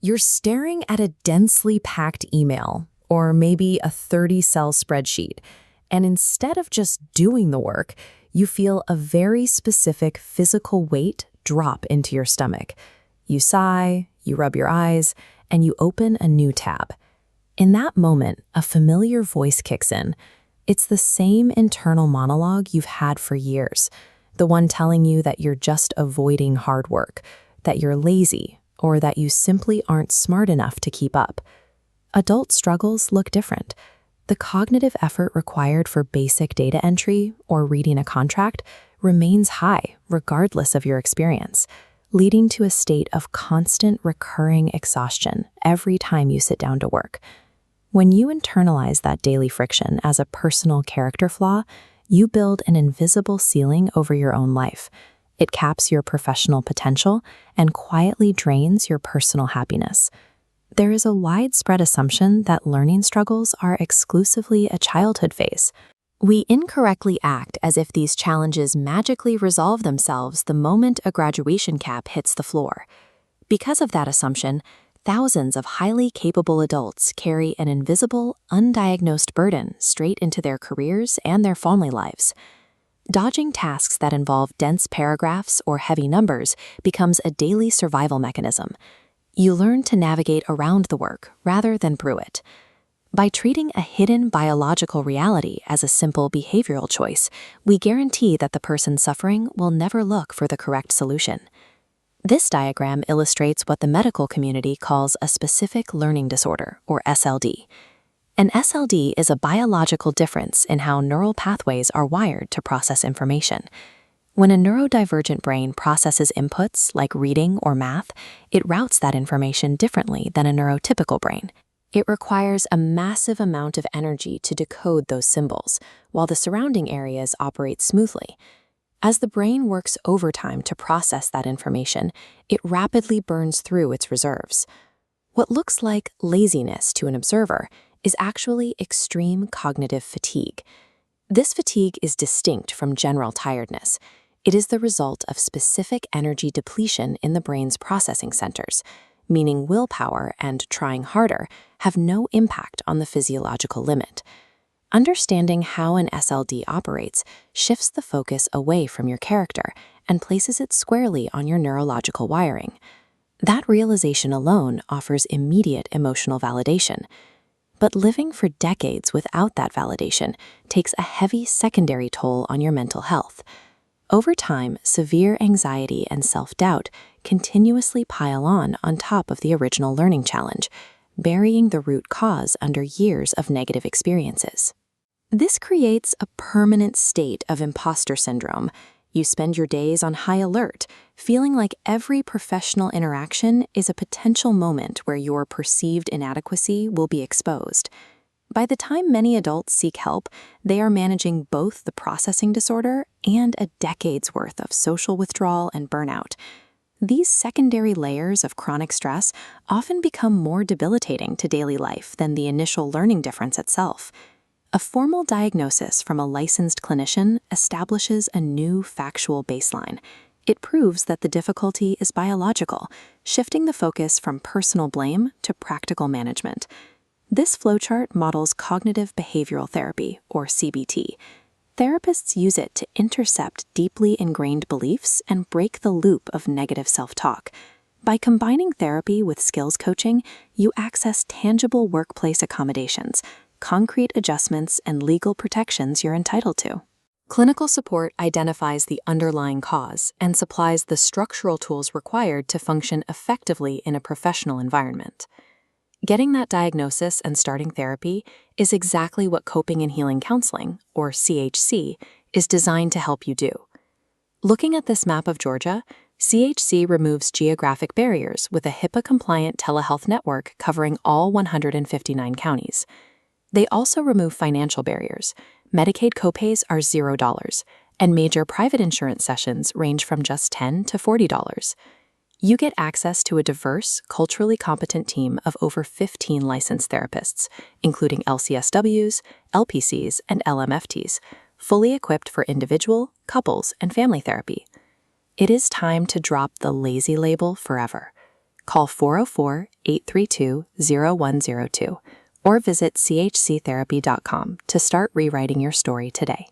You're staring at a densely packed email, or maybe a 30-cell spreadsheet, and instead of just doing the work, you feel a very specific physical weight drop into your stomach. You sigh, you rub your eyes, and you open a new tab. In that moment, a familiar voice kicks in. It's the same internal monologue you've had for years, the one telling you that you're just avoiding hard work, that you're lazy, or that you simply aren't smart enough to keep up. Adult struggles look different. The cognitive effort required for basic data entry or reading a contract remains high regardless of your experience, leading to a state of constant recurring exhaustion every time you sit down to work. When you internalize that daily friction as a personal character flaw, you build an invisible ceiling over your own life. It caps your professional potential and quietly drains your personal happiness. There is a widespread assumption that learning struggles are exclusively a childhood phase. We incorrectly act as if these challenges magically resolve themselves the moment a graduation cap hits the floor. Because of that assumption, thousands of highly capable adults carry an invisible, undiagnosed burden straight into their careers and their family lives. Dodging tasks that involve dense paragraphs or heavy numbers becomes a daily survival mechanism. You learn to navigate around the work rather than through it. By treating a hidden biological reality as a simple behavioral choice, we guarantee that the person suffering will never look for the correct solution. This diagram illustrates what the medical community calls a specific learning disorder, or SLD. An SLD is a biological difference in how neural pathways are wired to process information. When a neurodivergent brain processes inputs like reading or math, it routes that information differently than a neurotypical brain. It requires a massive amount of energy to decode those symbols, while the surrounding areas operate smoothly. As the brain works overtime to process that information, it rapidly burns through its reserves. What looks like laziness to an observer is actually extreme cognitive fatigue. This fatigue is distinct from general tiredness. It is the result of specific energy depletion in the brain's processing centers, meaning willpower and trying harder have no impact on the physiological limit. Understanding how an SLD operates shifts the focus away from your character and places it squarely on your neurological wiring. That realization alone offers immediate emotional validation. But living for decades without that validation takes a heavy secondary toll on your mental health. Over time, severe anxiety and self-doubt continuously pile on top of the original learning challenge, burying the root cause under years of negative experiences. This creates a permanent state of imposter syndrome. You spend your days on high alert, feeling like every professional interaction is a potential moment where your perceived inadequacy will be exposed. By the time many adults seek help, they are managing both the processing disorder and a decade's worth of social withdrawal and burnout. These secondary layers of chronic stress often become more debilitating to daily life than the initial learning difference itself. A formal diagnosis from a licensed clinician establishes a new factual baseline. It proves that the difficulty is biological, shifting the focus from personal blame to practical management. This flowchart models cognitive behavioral therapy, or CBT. Therapists use it to intercept deeply ingrained beliefs and break the loop of negative self-talk. By combining therapy with skills coaching, you access tangible workplace accommodations, concrete adjustments, and legal protections you're entitled to. Clinical support identifies the underlying cause and supplies the structural tools required to function effectively in a professional environment. Getting that diagnosis and starting therapy is exactly what Coping and Healing Counseling, or CHC, is designed to help you do. Looking at this map of Georgia, CHC removes geographic barriers with a HIPAA-compliant telehealth network covering all 159 counties. They also remove financial barriers. Medicaid copays are $0, and major private insurance sessions range from just $10 to $40. You get access to a diverse, culturally competent team of over 15 licensed therapists, including LCSWs, LPCs, and LMFTs, fully equipped for individual, couples, and family therapy. It is time to drop the lazy label forever. Call 404-832-0102 or visit chctherapy.com to start rewriting your story today.